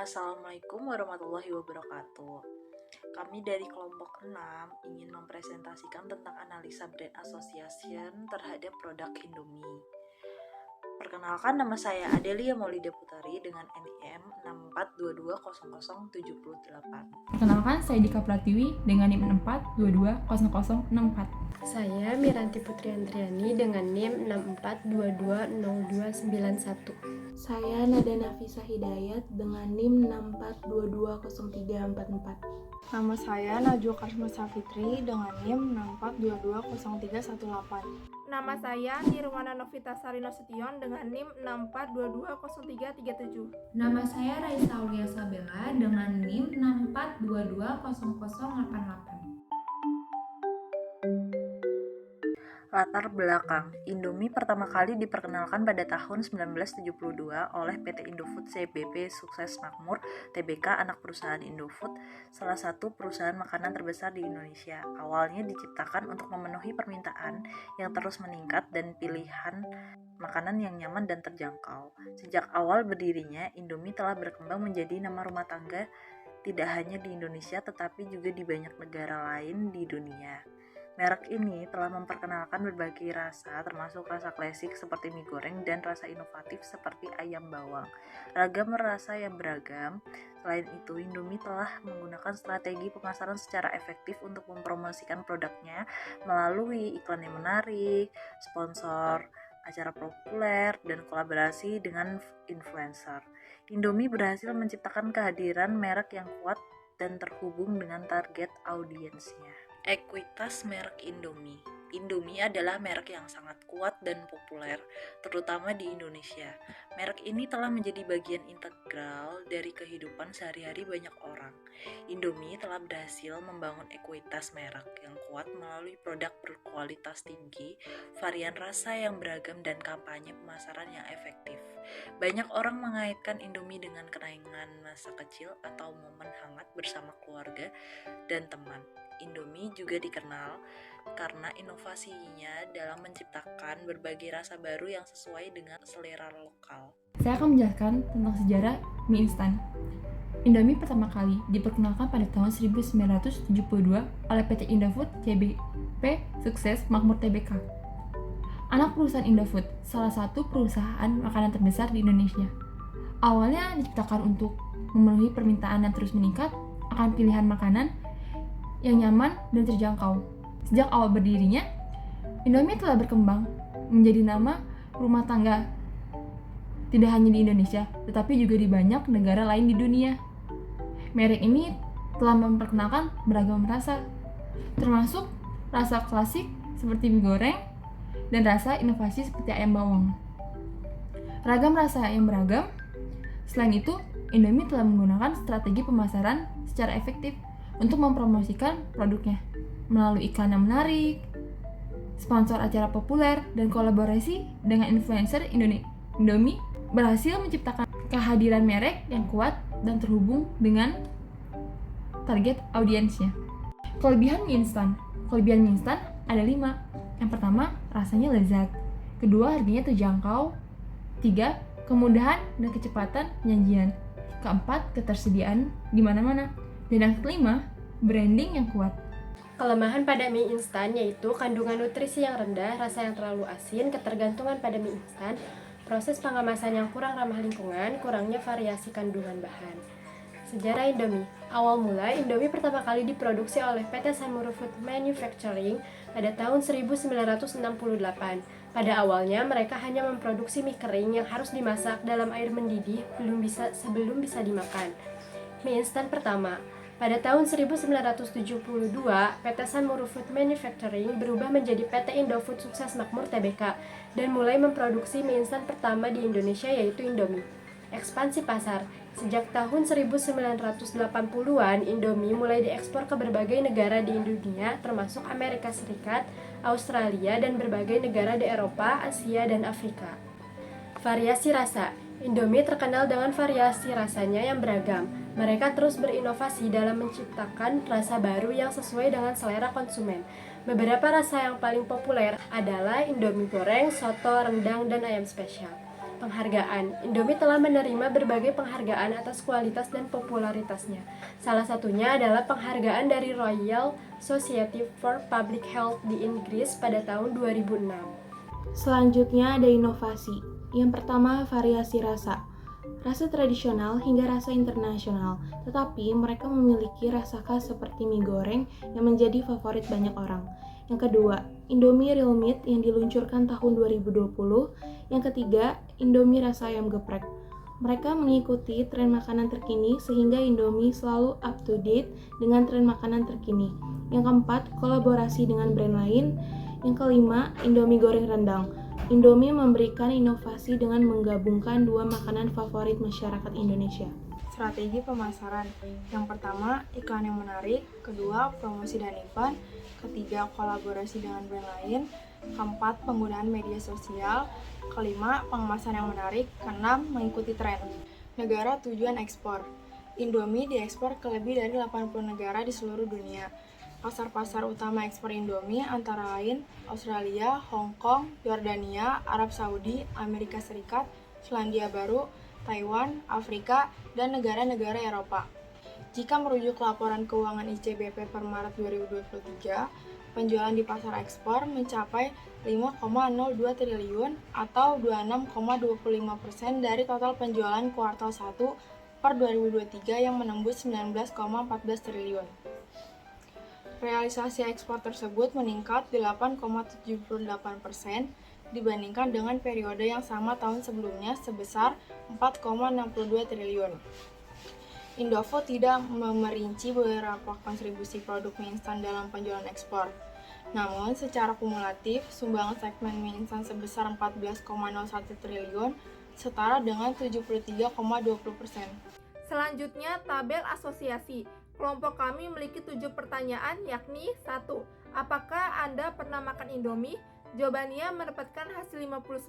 Assalamualaikum warahmatullahi wabarakatuh. Kami dari kelompok 6 ingin mempresentasikan tentang analisa brand association terhadap produk Indomie. Perkenalkan, nama saya Adelia Maulida Putari dengan NIM 64220078. Perkenalkan, saya Dika Pratiwi dengan NIM 64220064. Saya Miranti Putri Andriani dengan NIM 64220291. Saya Nada Nafisa Hidayat dengan NIM 64220344. Nama saya Najwa Karisma Safitri dengan NIM 64220318. Nama saya Nirwana Novita Sarino Sution dengan NIM 64220337. Nama saya Raisa Aulia Sabella dengan NIM 64220088. Latar belakang, Indomie pertama kali diperkenalkan pada tahun 1972 oleh PT Indofood CBP Sukses Makmur Tbk, anak perusahaan Indofood, salah satu perusahaan makanan terbesar di Indonesia. Awalnya diciptakan untuk memenuhi permintaan yang terus meningkat dan pilihan makanan yang nyaman dan terjangkau. Sejak awal berdirinya, Indomie telah berkembang menjadi nama rumah tangga tidak hanya di Indonesia tetapi juga di banyak negara lain di dunia. Merek ini telah memperkenalkan berbagai rasa, termasuk rasa klasik seperti mie goreng dan rasa inovatif seperti ayam bawang. Ragam rasa yang beragam. Selain itu, Indomie telah menggunakan strategi pemasaran secara efektif untuk mempromosikan produknya melalui iklan yang menarik, sponsor, acara populer, dan kolaborasi dengan influencer. Indomie berhasil menciptakan kehadiran merek yang kuat dan terhubung dengan target audiensnya. Ekuitas merek Indomie. Indomie adalah merek yang sangat kuat dan populer, terutama di Indonesia. Merek ini telah menjadi bagian integral dari kehidupan sehari-hari banyak orang. Indomie telah berhasil membangun ekuitas merek yang kuat melalui produk berkualitas tinggi, varian rasa yang beragam, dan kampanye pemasaran yang efektif. Banyak orang mengaitkan Indomie dengan kenangan masa kecil atau momen hangat bersama keluarga dan teman. Indomie juga dikenal karena inovasinya dalam menciptakan berbagai rasa baru yang sesuai dengan selera lokal. Saya akan menjelaskan tentang sejarah mie instan. Indomie pertama kali diperkenalkan pada tahun 1972 oleh PT Indofood CBP Sukses Makmur Tbk, anak perusahaan Indofood, salah satu perusahaan makanan terbesar di Indonesia. Awalnya diciptakan untuk memenuhi permintaan yang terus meningkat akan pilihan makanan yang nyaman dan terjangkau. Sejak awal berdirinya, Indomie telah berkembang menjadi nama rumah tangga tidak hanya di Indonesia, tetapi juga di banyak negara lain di dunia. Merek ini telah memperkenalkan beragam rasa, termasuk rasa klasik seperti mie goreng dan rasa inovasi seperti ayam bawang. Ragam rasa yang beragam. Selain itu, Indomie telah menggunakan strategi pemasaran secara efektif untuk mempromosikan produknya melalui iklan yang menarik, sponsor acara populer, dan kolaborasi dengan influencer. Indomie berhasil menciptakan kehadiran merek yang kuat dan terhubung dengan target audiensnya. Kelebihan mie instan. Kelebihan mie instan ada 5. Yang pertama, rasanya lezat. Kedua, harganya terjangkau. 3, kemudahan dan kecepatan penyajian. Keempat, ketersediaan di mana-mana. Dan yang kelima, branding yang kuat. Kelemahan pada mie instan yaitu kandungan nutrisi yang rendah, rasa yang terlalu asin, ketergantungan pada mie instan, proses pengemasan yang kurang ramah lingkungan, kurangnya variasi kandungan bahan. Sejarah Indomie. Awal mula, Indomie pertama kali diproduksi oleh PT Sanmuru Food Manufacturing pada tahun 1968. Pada awalnya, mereka hanya memproduksi mie kering yang harus dimasak dalam air mendidih sebelum bisa dimakan. Mie instan pertama. Pada tahun 1972, PT Sanmuru Food Manufacturing berubah menjadi PT Indofood Sukses Makmur Tbk dan mulai memproduksi mie instan pertama di Indonesia yaitu Indomie. Ekspansi pasar. Sejak tahun 1980-an, Indomie mulai diekspor ke berbagai negara di dunia termasuk Amerika Serikat, Australia, dan berbagai negara di Eropa, Asia, dan Afrika. Variasi rasa. Indomie terkenal dengan variasi rasanya yang beragam. Mereka terus berinovasi dalam menciptakan rasa baru yang sesuai dengan selera konsumen. Beberapa rasa yang paling populer adalah Indomie goreng, soto, rendang, dan ayam spesial. Penghargaan. Indomie telah menerima berbagai penghargaan atas kualitas dan popularitasnya. Salah satunya adalah penghargaan dari Royal Society for Public Health di Inggris pada tahun 2006. Selanjutnya ada inovasi. Yang pertama, variasi rasa. Rasa tradisional hingga rasa internasional, tetapi mereka memiliki rasa khas seperti mie goreng yang menjadi favorit banyak orang. Yang kedua, Indomie Real Meat yang diluncurkan tahun 2020. Yang ketiga, Indomie rasa ayam geprek. Mereka mengikuti tren makanan terkini sehingga Indomie selalu up to date dengan tren makanan terkini. Yang keempat, kolaborasi dengan brand lain. Yang kelima, Indomie goreng rendang. Indomie memberikan inovasi dengan menggabungkan dua makanan favorit masyarakat Indonesia. Strategi pemasaran. Yang pertama, iklan yang menarik. Kedua, promosi dan event. Ketiga, kolaborasi dengan brand lain. Keempat, penggunaan media sosial. Kelima, pengemasan yang menarik. Keenam, mengikuti tren. Negara tujuan ekspor. Indomie diekspor ke lebih dari 80 negara di seluruh dunia. Pasar-pasar utama ekspor Indomie antara lain Australia, Hong Kong, Yordania, Arab Saudi, Amerika Serikat, Selandia Baru, Taiwan, Afrika, dan negara-negara Eropa. Jika merujuk laporan keuangan ICBP per Maret 2023, penjualan di pasar ekspor mencapai 5,02 triliun atau 26,25% dari total penjualan kuartal 1 per 2023 yang menembus 19,14 triliun. Realisasi ekspor tersebut meningkat 8,78% dibandingkan dengan periode yang sama tahun sebelumnya sebesar 4,62 triliun. Indofood tidak merinci beberapa kontribusi produk mie instan dalam penjualan ekspor. Namun, secara kumulatif, sumbangan segmen mie instan sebesar 14,01 triliun setara dengan 73,20%. Selanjutnya, tabel asosiasi. Kelompok kami memiliki 7 pertanyaan, yakni 1. Apakah Anda pernah makan Indomie? Jawabannya mendapatkan hasil 59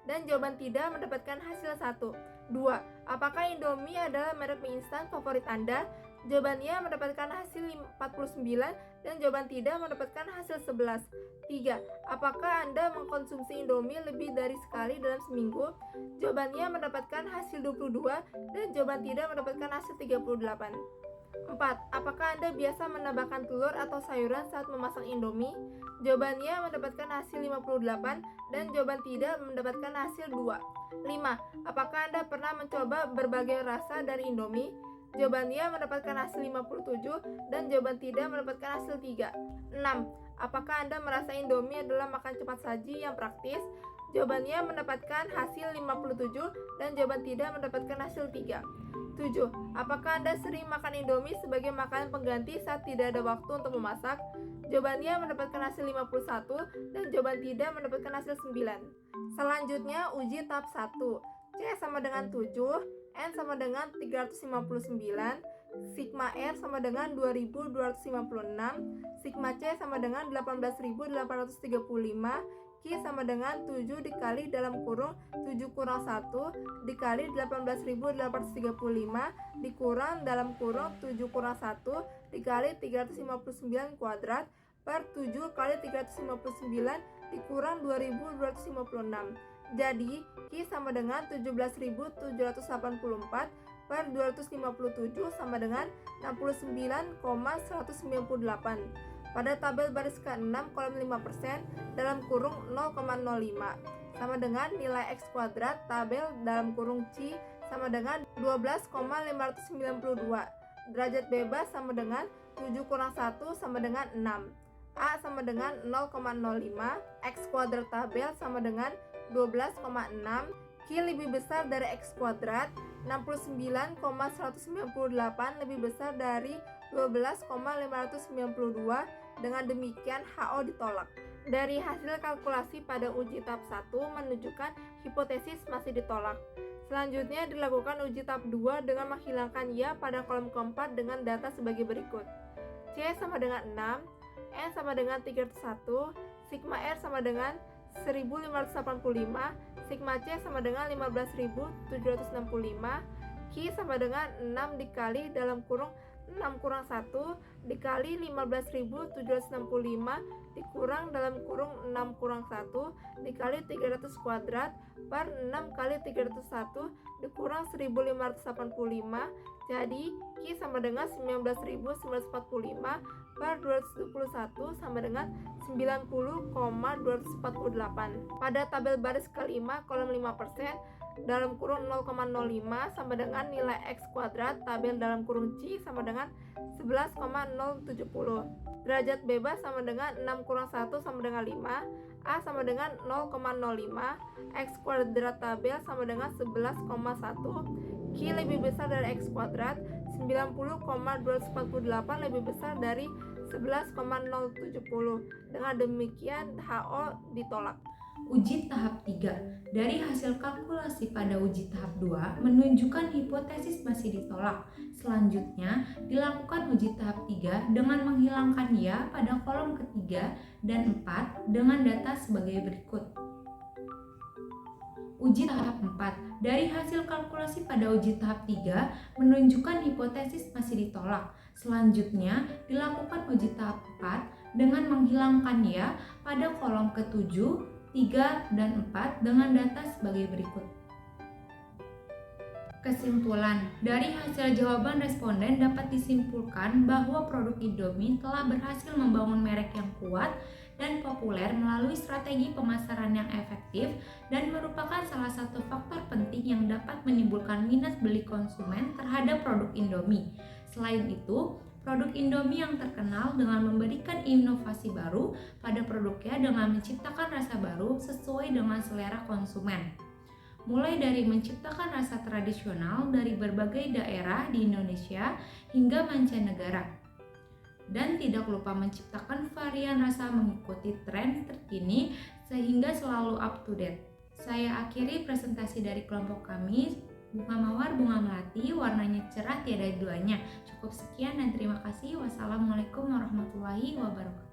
dan jawaban tidak mendapatkan hasil 1. 2. Apakah Indomie adalah merek mie instan favorit Anda? Jawabannya mendapatkan hasil 49 dan jawaban tidak mendapatkan hasil 11. 3. Apakah Anda mengkonsumsi Indomie lebih dari sekali dalam seminggu? Jawabannya mendapatkan hasil 22 dan jawaban tidak mendapatkan hasil 38. 4. Apakah Anda biasa menambahkan telur atau sayuran saat memasak Indomie? Jawabannya mendapatkan hasil 58 dan jawaban tidak mendapatkan hasil 2. 5. Apakah Anda pernah mencoba berbagai rasa dari Indomie? Jawabannya mendapatkan hasil 57 dan jawaban tidak mendapatkan hasil 3. 6. Apakah Anda merasa Indomie adalah makan cepat saji yang praktis? Jawabannya mendapatkan hasil 57 dan jawaban tidak mendapatkan hasil 3. 7. Apakah Anda sering makan Indomie sebagai makanan pengganti saat tidak ada waktu untuk memasak? Jawabannya mendapatkan hasil 51 dan jawaban tidak mendapatkan hasil 9. Selanjutnya uji tahap 1. C sama dengan 7, N sama dengan 359, Sigma R sama dengan 2256, Sigma C sama dengan 18835, Q sama dengan 7 dikali dalam kurung 7 kurang 1 dikali 18.835 dikurang dalam kurung 7 kurang 1 dikali 359 kuadrat per 7 kali 359 dikurang 2256. Jadi, Q sama dengan 17.784 per 257 sama dengan 69,198. Pada tabel baris ke-6 kolom 5% dalam kurung 0,05 sama dengan nilai X kuadrat tabel dalam kurung C sama dengan 12,592. Derajat bebas sama dengan 7 kurang 1 sama dengan 6. A sama dengan 0,05, X kuadrat tabel sama dengan 12,6, Q lebih besar dari X kuadrat, 69,198 lebih besar dari 12,592. Dengan demikian HO ditolak. Dari hasil kalkulasi pada uji tahap 1 menunjukkan hipotesis masih ditolak. Selanjutnya dilakukan uji tahap 2 dengan menghilangkan ya pada kolom keempat dengan data sebagai berikut. C sama dengan 6, N sama dengan 301, Sigma R sama dengan 1585, Sigma C sama dengan 15.765, Q sama dengan 6 dikali dalam kurung 6 kurang 1 dikali 15.765 dikurang dalam kurung 6 kurang 1 dikali 300 kuadrat per 6 kali 301 dikurang 1585. Jadi Q sama dengan 19.945 per 271 sama dengan 90,248. Pada tabel baris kelima kolom 5% dalam kurung 0,05 sama dengan nilai X kuadrat tabel dalam kurung C sama dengan 11,070. Derajat bebas sama dengan 6 kurang 1 sama dengan 5. A sama dengan 0,05. X kuadrat tabel sama dengan 11,1. Q lebih besar dari X kuadrat. 90,248 lebih besar dari 11,070. Dengan demikian HO ditolak. Uji tahap 3. Dari hasil kalkulasi pada uji tahap 2 menunjukkan hipotesis masih ditolak. Selanjutnya, dilakukan uji tahap 3 dengan menghilangkan ya pada kolom ketiga dan 4 dengan data sebagai berikut. Uji tahap 4. Dari hasil kalkulasi pada uji tahap 3 menunjukkan hipotesis masih ditolak. Selanjutnya, dilakukan uji tahap 4 dengan menghilangkan ya pada kolom ke-7, 3, dan 4 dengan data sebagai berikut. Kesimpulan, dari hasil jawaban responden dapat disimpulkan bahwa produk Indomie telah berhasil membangun merek yang kuat dan populer melalui strategi pemasaran yang efektif dan merupakan salah satu faktor penting yang dapat menimbulkan minat beli konsumen terhadap produk Indomie. Selain itu, produk Indomie yang terkenal dengan memberikan inovasi baru pada produknya dengan menciptakan rasa baru sesuai dengan selera konsumen. Mulai dari menciptakan rasa tradisional dari berbagai daerah di Indonesia hingga mancanegara. Dan tidak lupa menciptakan varian rasa mengikuti tren terkini sehingga selalu up to date. Saya akhiri presentasi dari kelompok kami, Bunga Mawar, Bunga Melati, warnanya cerah tiada duanya. Cukup sekian dan terima kasih. Wassalamualaikum warahmatullahi wabarakatuh.